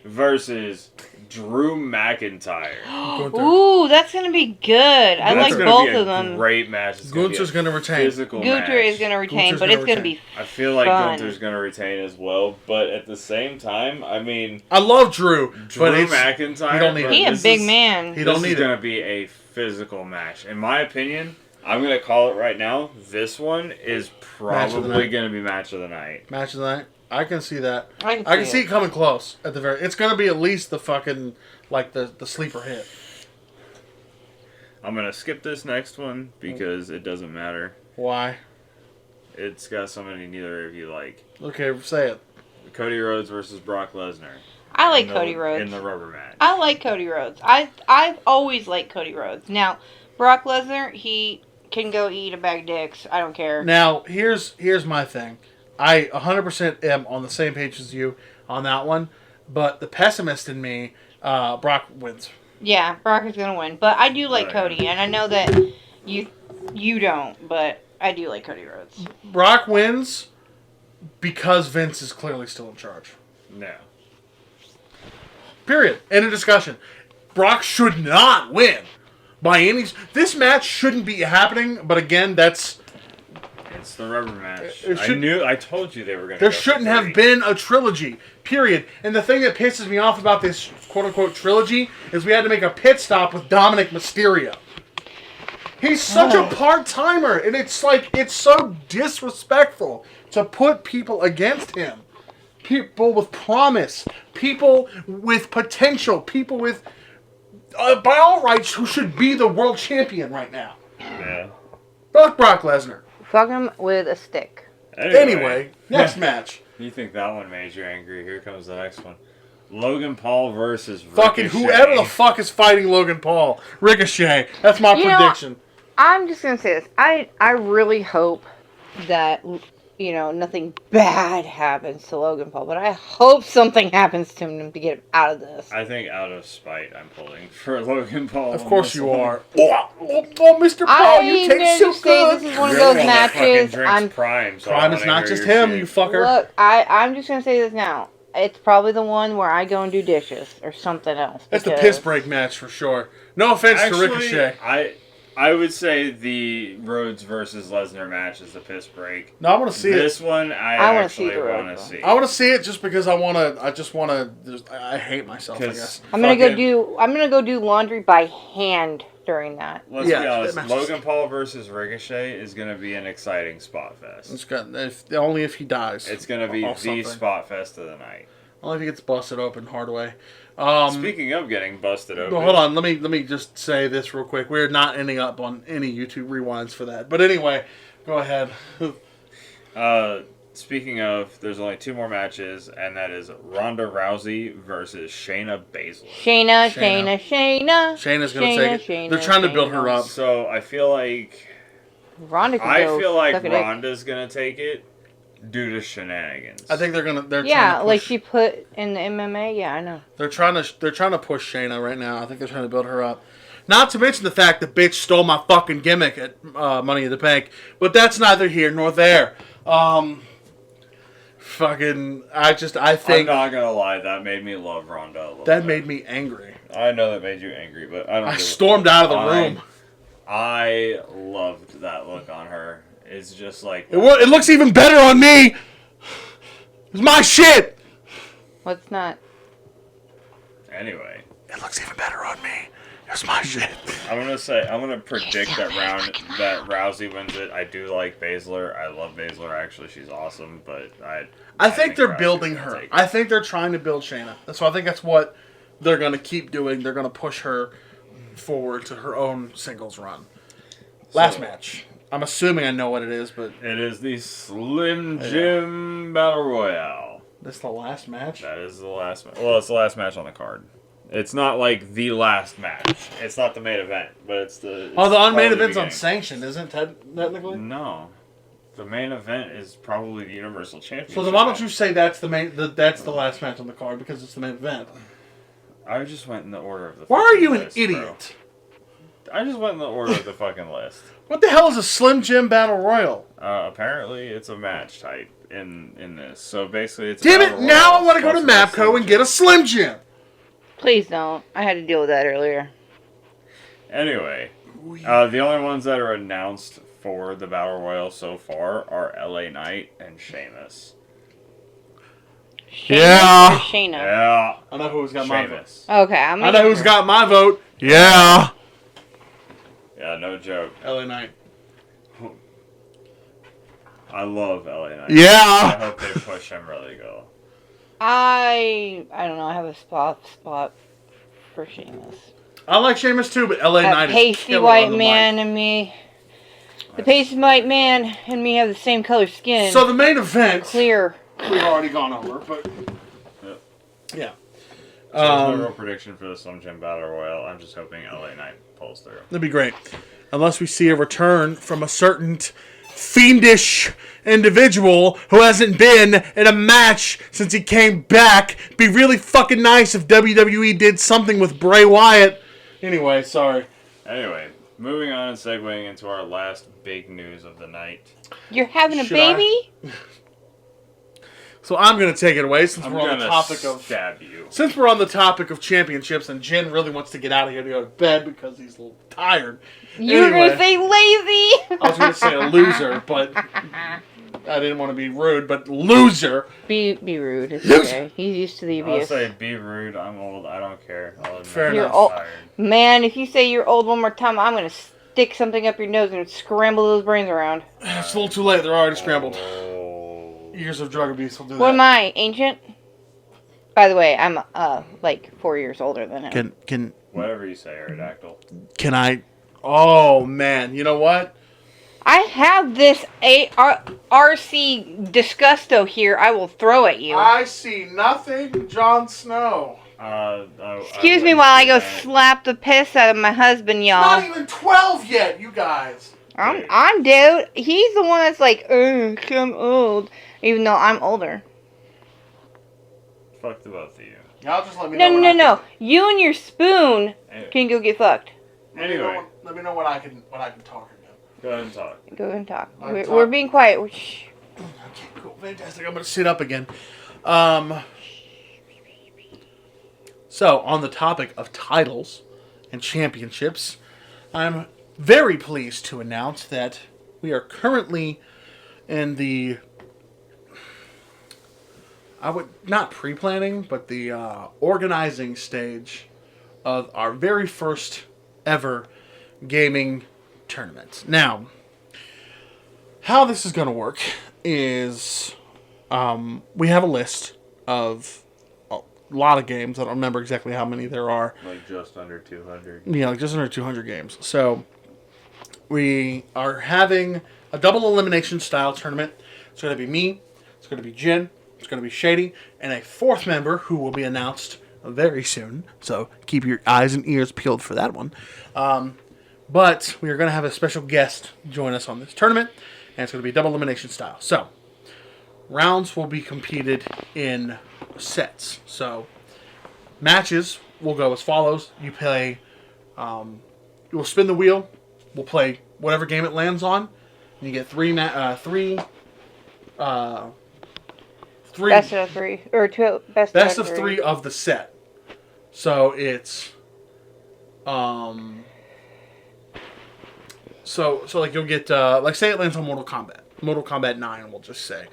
versus Drew McIntyre. Gunther. Ooh, that's gonna be good. I That's like gonna both be a of them. Great match. It's Gunther's going gonna to be a retain. Physical Gunther match. is gonna retain, Gunther's but gonna it's gonna retain. be I feel like fun. Gunther's going to retain as well, but at the same time, I mean, I love Drew, Drew but it's McIntyre. he don't need bro, it. He a this big is- man. He don't This need is it. going to be a physical match. In my opinion, I'm going to call it right now. This one is Match of the probably night. going to be match of the night. match of the night. I can see that. I I can see it coming close at the very. It's gonna be at least the fucking like the sleeper hit. I'm going to skip this next one because it doesn't matter. Why? It's got somebody neither of you like. Okay, say it. Cody Rhodes versus Brock Lesnar. I like in the- Cody Rhodes. In the rubber match. I like Cody Rhodes. I've always liked Cody Rhodes. Now, Brock Lesnar, he can go eat a bag of dicks. I don't care. Now here's my thing. I 100% am on the same page as you on that one, but the pessimist in me, Brock wins. Yeah, Brock is gonna win, but I do like Right. Cody, and I know that you don't, but I do like Cody Rhodes. Brock wins because Vince is clearly still in charge. No. Period. End of discussion. Brock should not win by any. This match shouldn't be happening, but again, that's. It's the rubber match. It should- I told you they were going to There shouldn't have been a trilogy. Period. And the thing that pisses me off about this quote unquote trilogy is we had to make a pit stop with Dominic Mysterio. He's such a part timer, and it's like it's so disrespectful to put people against him. People with promise, people with potential, people with by all rights who should be the world champion right now. Yeah. Fuck Brock Lesnar. Fuck him with a stick. Anyway, next match. You think that one made you angry? Here comes the next one. Logan Paul versus Fucking Ricochet. whoever the fuck is fighting Logan Paul. Ricochet. That's my prediction. I'm just going to say this. I really hope that, nothing bad happens to Logan Paul, but I hope something happens to him to get him out of this. I think out of spite, I'm pulling for Logan Paul. Of course you are. Oh, Mr. Paul, you taste so good. This is one of those matches. Prime is not just him, you fucker. Look, I'm just going to say this now. It's probably the one where I go and do dishes or something else. That's the piss break match for sure. No offense to Ricochet. I would say the Rhodes versus Lesnar match is the piss break. No, I want to see this one, I actually want to see. I want to see it just because I hate myself, I guess. I'm gonna go do laundry by hand during that. Let's be honest. Logan Paul versus Ricochet is gonna be an exciting spot fest. It's good. Only if he dies. It's gonna be the spot fest of the night. Only if he gets busted open hard way. Speaking of getting busted open, hold on. Let me just say this real quick. We're not ending up on any YouTube rewinds for that. But anyway, go ahead. Speaking of, there's only 2 more matches, and that is Ronda Rousey versus Shayna Baszler. Shayna's gonna take it. They're trying to build her up. So I feel like Ronda's gonna take it due to shenanigans. I think they're trying to push. Like she put in the MMA. Yeah, I know. They're trying to push Shayna right now. I think they're trying to build her up. Not to mention the fact that bitch stole my fucking gimmick at Money in the Bank, but that's neither here nor there. I think I'm not gonna lie, that made me love Ronda a little bit. Made me angry. I know that made you angry, but I stormed out of the room. I loved that look on her. It's just like it looks even better on me. It's my shit. What's not? Anyway, it looks even better on me. It's my shit. I'm gonna predict that Rousey wins it. I do like Baszler. I love Baszler. Actually, she's awesome. But I think they're building her. I think they're trying to build Shayna. So I think that's what they're gonna keep doing. They're gonna push her forward to her own singles run. Last match. I'm assuming I know what it is, but it is the Slim Jim Battle Royale. That's the last match? That is the last match. Well, it's the last match on the card. It's not like the last match. It's not the main event, but it's the... the unmain event's unsanctioned, isn't it, technically? No. The main event is probably the Universal Championship. So then why don't you say that's the last match on the card, because it's the main event? I just went in the order of the Why are you list, an idiot? Bro. I just went in the order of the fucking list. What the hell is a Slim Jim Battle Royal? Apparently, it's a match type in this. So basically, it's. Damn it! Now I want to go to Mapco and get a Slim Jim. Please don't. I had to deal with that earlier. Anyway, the only ones that are announced for the Battle Royal so far are LA Knight and Sheamus. Shayna. Yeah. I know who's got my vote. Okay, I know who's got my vote. Yeah. Yeah, no joke. LA Knight. I love LA Knight. Yeah. I hope they push him really go. I don't know. I have a spot for Sheamus. I like Sheamus too, but LA Knight is pasty white man and me. The pasty white man and me have the same color skin. So the main event, clear. We've already gone over, but yeah. So there's no real prediction for the Slim Jim Battle Royal. I'm just hoping LA Knight pulls through. That'd be great, unless we see a return from a certain fiendish individual who hasn't been in a match since he came back. Be really fucking nice if WWE did something with Bray Wyatt. Anyway, sorry. Anyway, moving on and segueing into our last big news of the night. You're having a baby? So I'm going to take it away since I'm we're on the topic of stab you. Since we're on the topic of championships, and Jen really wants to get out of here to go to bed because he's a little tired. You were going to say lazy. I was going to say a loser, but I didn't want to be rude. But loser. Be rude. It's okay. He's used to the abuse. I'll say be rude. I'm old. I don't care. Fair enough. Old. Man, if you say you're old one more time, I'm going to stick something up your nose and scramble those brains around. It's a little too late. They're already scrambled. Years of drug abuse will do that. What am I, ancient? By the way, I'm like 4 years older than him. Can whatever you say, Aerodactyl. Can I? Oh man, you know what? I have this RC Disgusto here. I will throw at you. I see nothing, Jon Snow. Excuse me while I go slap the piss out of my husband, y'all. Not even 12 yet, you guys. I'm dude. He's the one that's like, I'm old, even though I'm older. Fuck the both of you. Y'all just let me know. No. You and your spoon can go get fucked. Anyway, let me know what I can talk about. Go ahead and talk. Go ahead and talk. We're being quiet. Shh. Okay, cool, fantastic. I'm gonna sit up again. So on the topic of titles and championships, I'm very pleased to announce that we are currently in the not pre-planning, but the organizing stage of our very first ever gaming tournament. Now, how this is going to work is we have a list of a lot of games. I don't remember exactly how many there are. Like just under 200. Yeah, like just under 200 games. So we are having a double elimination style tournament. It's going to be me, it's going to be Jen, it's going to be Shady, and a fourth member who will be announced very soon. So keep your eyes and ears peeled for that one. But we are going to have a special guest join us on this tournament, and it's going to be double elimination style. So rounds will be competed in sets. So matches will go as follows. You play, you'll spin the wheel. We'll play whatever game it lands on. And you get three Best of three or two. Best of three of the set. So it's so like you'll get like say it lands on Mortal Kombat 9. We'll just say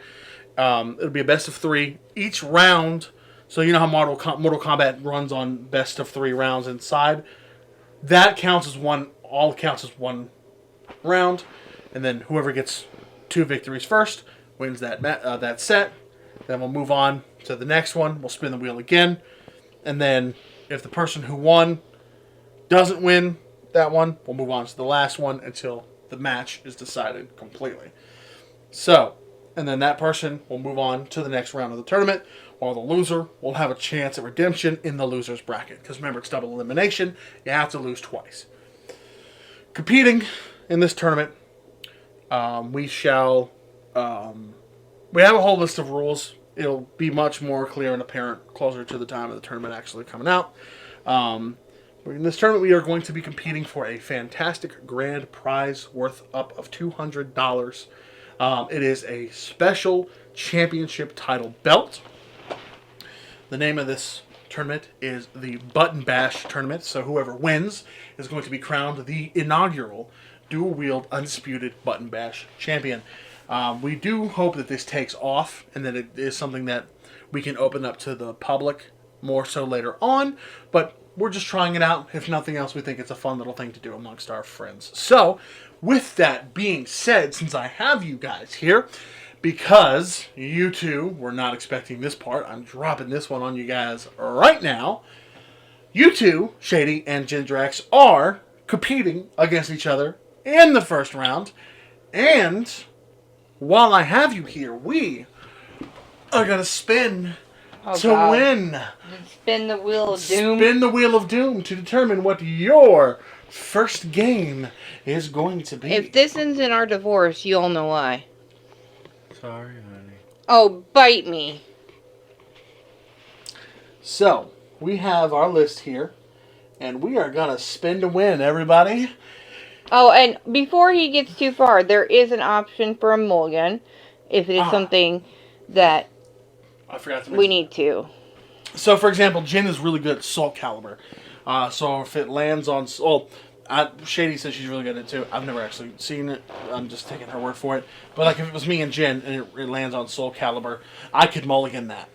it'll be a best of three each round. So you know how Mortal Kombat runs on best of three rounds inside. That counts as one. All counts as one round, and then whoever gets 2 victories first wins that set. Then we'll move on to the next one. We'll spin the wheel again, and then if the person who won doesn't win that one, we'll move on to the last one until the match is decided completely. So, and then that person will move on to the next round of the tournament, while the loser will have a chance at redemption in the loser's bracket. Because remember, it's double elimination. You have to lose twice. Competing in this tournament, we have a whole list of rules. It'll be much more clear and apparent closer to the time of the tournament actually coming out. In this tournament, we are going to be competing for a fantastic grand prize worth up of $200. It is a special championship title belt. The name of this tournament is the Button Bash tournament, so whoever wins is going to be crowned the inaugural dual-wield undisputed Button Bash champion. We do hope that this takes off and that it is something that we can open up to the public more so later on, but we're just trying it out. If nothing else, we think it's a fun little thing to do amongst our friends. So, with that being said, since I have you guys here, because you two were not expecting this part, I'm dropping this one on you guys right now. You two, Shady and Gendrax, are competing against each other in the first round. And while I have you here, we are going to spin to win. Spin the wheel of doom. Spin the wheel of doom to determine what your first game is going to be. If this ends in our divorce, you'll know why. Sorry, honey. Oh, bite me. So, we have our list here, and we are going to spin to win, everybody. Oh, and before he gets too far, there is an option for a mulligan if it is something that I forgot to mention. we need to. So, for example, Jen is really good at Soul Calibur. So, if it lands on... Shady says she's really good at it, too. I've never actually seen it. I'm just taking her word for it. But, like, if it was me and Jen and it lands on Soul Calibur, I could mulligan that.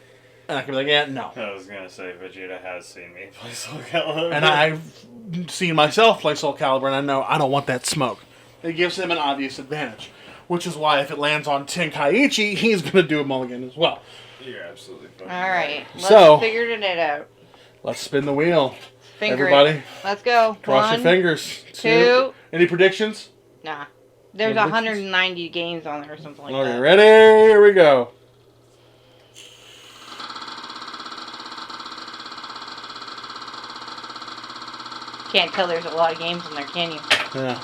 And I could be like, yeah, no. I was going to say, Vegeta has seen me play Soul Calibur. And I've seen myself play Soul Calibur, and I know I don't want that smoke. It gives him an obvious advantage. Which is why if it lands on Tenkaichi, he's going to do a mulligan as well. You're absolutely fucking Alright, So, let's figure it out. Let's spin the wheel. Finger Everybody, it. Let's go. cross your 1, fingers. 2. Any predictions? Nah. There's Which is- 190 games on there or something like Okay, that. ready? Here we go. Can't tell there's a lot of games on there, can you? Yeah.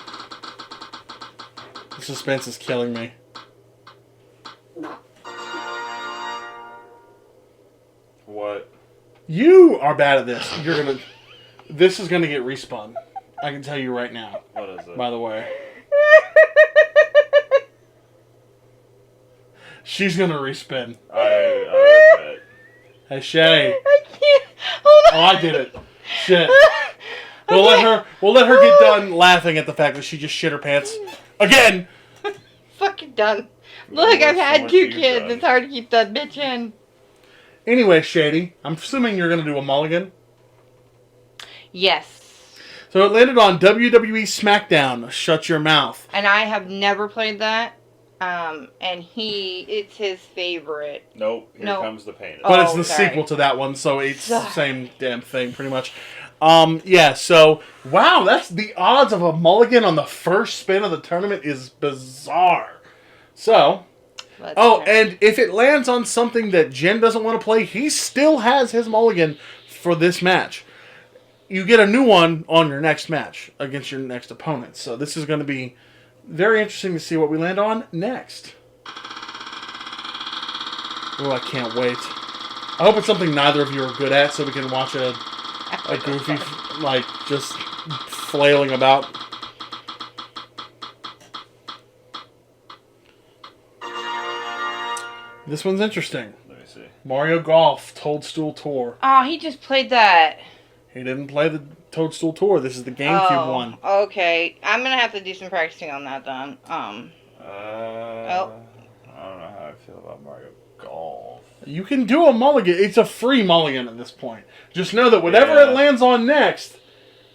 The suspense is killing me. What? You are bad at this. This is gonna get respun. I can tell you right now. What is it? By the way, she's gonna respin. I bet. Hey Shay. I can't. Hold on. Oh, I did it. Shit. We'll let her get done laughing at the fact that she just shit her pants again. Fucking done. Look, I've So had much 2 you've kids. done. It's hard to keep that bitch in. Anyway, Shady, I'm assuming you're gonna do a mulligan. Yes. So it landed on WWE SmackDown. Shut your mouth. And I have never played that. And it's his favorite. Nope. Here No. comes the pain. But it's Oh, the sorry. sequel to that one, so it's the same damn thing, pretty much. Yeah, so, wow, that's the odds of a mulligan on the first spin of the tournament is bizarre. So, Let's oh, try. and if it lands on something that Jen doesn't want to play, he still has his mulligan for this match. You get a new one on your next match against your next opponent. So this is going to be very interesting to see what we land on next. Oh, I can't wait. I hope it's something neither of you are good at so we can watch a goofy, like, just flailing about. This one's interesting. Let me see. Mario Golf Toadstool Tour. Oh, he just played that. He didn't play the Toadstool Tour. This is the GameCube one. Okay. I'm gonna have to do some practicing on that then. I don't know how I feel about Mario Golf. You can do a mulligan. It's a free mulligan at this point. Just know that whatever Yeah. it lands on next,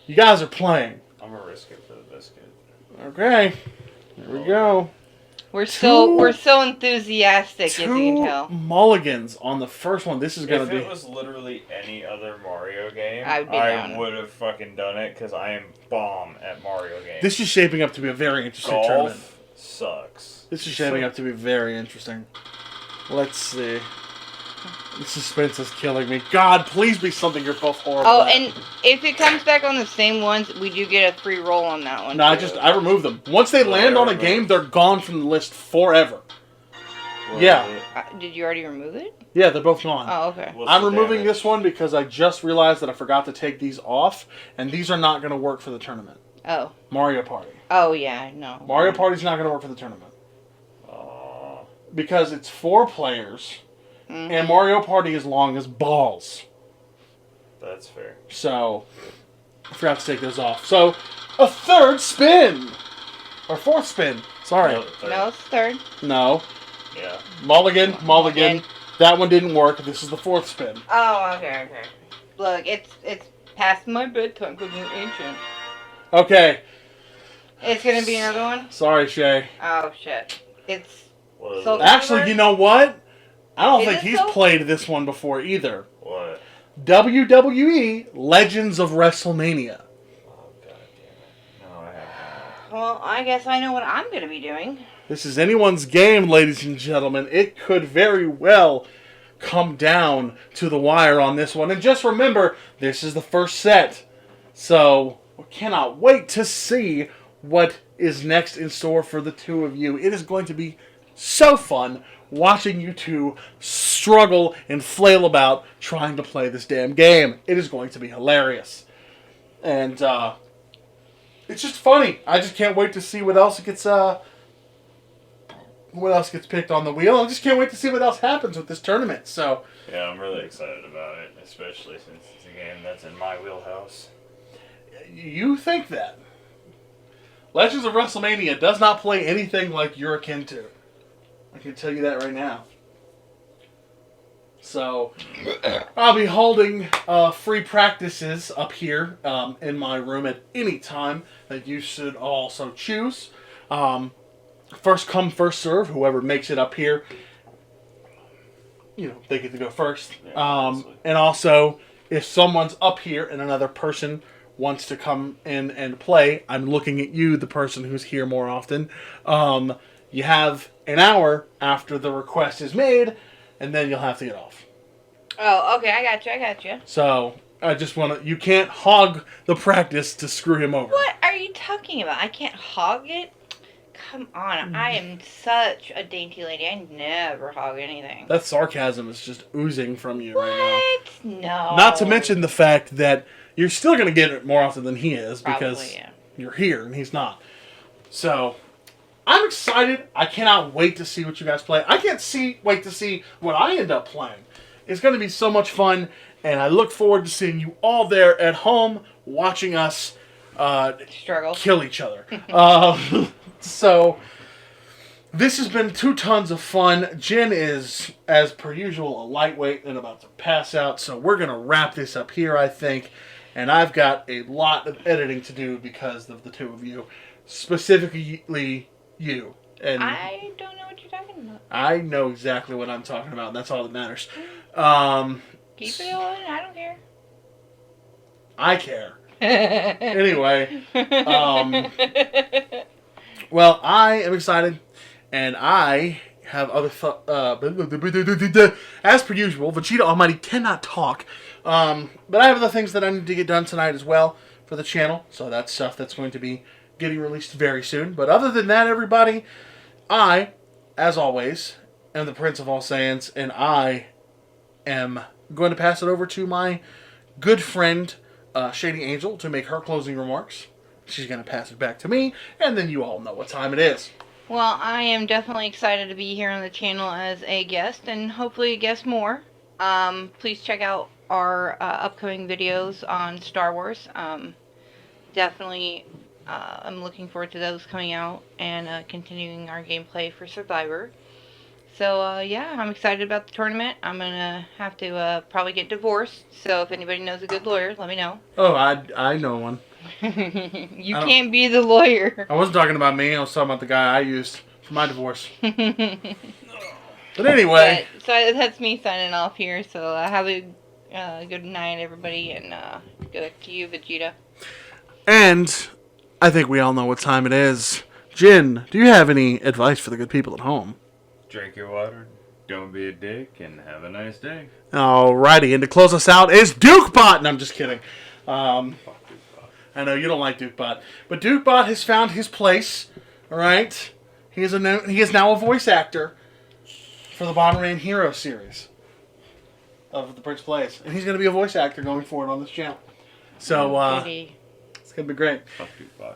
you guys are playing. I'm gonna risk it for the biscuit. Okay. There we go. we're so enthusiastic, as you can Two tell. mulligans on the first one. This is going If to be... it was literally any other Mario game, I would be down. would have fucking done it because I am bomb at Mario games. This is shaping up to be a very interesting tournament. Golf sucks. This is shaping up to be very interesting. Let's see. The suspense is killing me. God, please be something you're both horrible Oh, at. and if it comes back on the same ones, we do get a free roll on that one. No, too. I remove them. Once they land on a game, they're gone from the list forever. What Yeah. is it? Did you already remove it? Yeah, they're both gone. Oh, okay. What's I'm the removing damage? this one because I just realized that I forgot to take these off, and these are not going to work for the tournament. Oh. Mario Party. Oh, yeah, no. Mario Party's not going to work for the tournament. Aw. Because it's 4 players, Mhm. and Mario Party is long as balls. That's fair. So, I forgot to take those off. So, a third spin! Or 4th spin. Sorry. No, third. No, it's third. No. Yeah. Mulligan. Mulligan. That one didn't work. This is the 4th spin. Oh, okay. Look, it's past my bedtime because it's ancient. Okay. It's gonna be another one? Sorry, Shay. Oh, shit. It's... What is So- it? Actually, you know what? I don't Is think it he's so? played this one before either. What? WWE Legends of WrestleMania. Oh, god damn it. No, I haven't. Well, I guess I know what I'm gonna be doing. This is anyone's game, ladies and gentlemen. It could very well come down to the wire on this one. And just remember, this is the first set. So, we cannot wait to see what is next in store for the two of you. It is going to be so fun watching you two struggle and flail about trying to play this damn game. It is going to be hilarious. And, it's just funny. I just can't wait to see what else gets, picked on the wheel. I just can't wait to see what else happens with this tournament. So, Yeah, I'm really excited about it, especially since it's a game that's in my wheelhouse. you think that. Legends of WrestleMania does not play anything like you're akin to. I can tell you that right now. So, I'll be holding free practices up here in my room at any time that you should also choose. First come, first serve. Whoever makes it up here, they get to go first. Yeah, obviously. And also, if someone's up here and another person wants to come in and play, I'm looking at you, the person who's here more often. You have an hour after the request is made, and then you'll have to get off. Oh, okay, I got you. So I just want to. You can't hog the practice to screw him over. What are you talking about? I can't hog it? Come on, I am such a dainty lady. I never hog anything. That sarcasm is just oozing from you right What? No. now. Not to mention the fact that you're still going to get it more often than he is because Probably, yeah. you're here and he's not. So I'm excited. I cannot wait to see what you guys play. I can't wait to see what I end up playing. It's going to be so much fun, and I look forward to seeing you all there at home watching us struggle, kill each other. So this has been 2 tons of fun. Jen is, as per usual, a lightweight and about to pass out, so we're going to wrap this up here, I think. And I've got a lot of editing to do because of the 2 of you. Specifically you. And I don't know what you're talking about. I know exactly what I'm talking about, and that's all that matters. Keep it on, I don't care. I care. Anyway, well, I am excited, and I have other as per usual, Vegeta Almighty cannot talk, but I have other things that I need to get done tonight as well for the channel, so that's stuff that's going to be getting released very soon. But other than that, everybody, I, as always, am the Prince of All Saiyans, and I am going to pass it over to my good friend, Shady Angel, to make her closing remarks. She's going to pass it back to me, and then you all know what time it is. Well, I am definitely excited to be here on the channel as a guest, and hopefully a guest more. Please check out our upcoming videos on Star Wars. Definitely, I'm looking forward to those coming out, and continuing our gameplay for Survivor. So, yeah, I'm excited about the tournament. I'm going to have to probably get divorced, so if anybody knows a good lawyer, let me know. Oh, I know one. You can't be the lawyer. I wasn't talking about me. I was talking about the guy I used for my divorce. But anyway. So that's me signing off here. So have a good night, everybody, and good to you, Vegeta. And I think we all know what time it is. Jin, do you have any advice for the good people at home? Drink your water, don't be a dick, and have a nice day. Alrighty, and to close us out is DukeBot! And I'm just kidding. I know you don't like DukeBot, but DukeBot has found his place. All right, he is now a voice actor for the Bomberman Hero series of the Prince Plays, and he's going to be a voice actor going forward on this channel. So it's going to be great. Fuck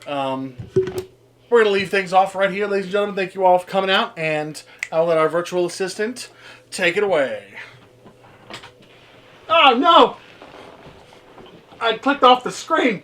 DukeBot. We're going to leave things off right here, ladies and gentlemen. Thank you all for coming out, and I'll let our virtual assistant take it away. Oh no! I clicked off the screen.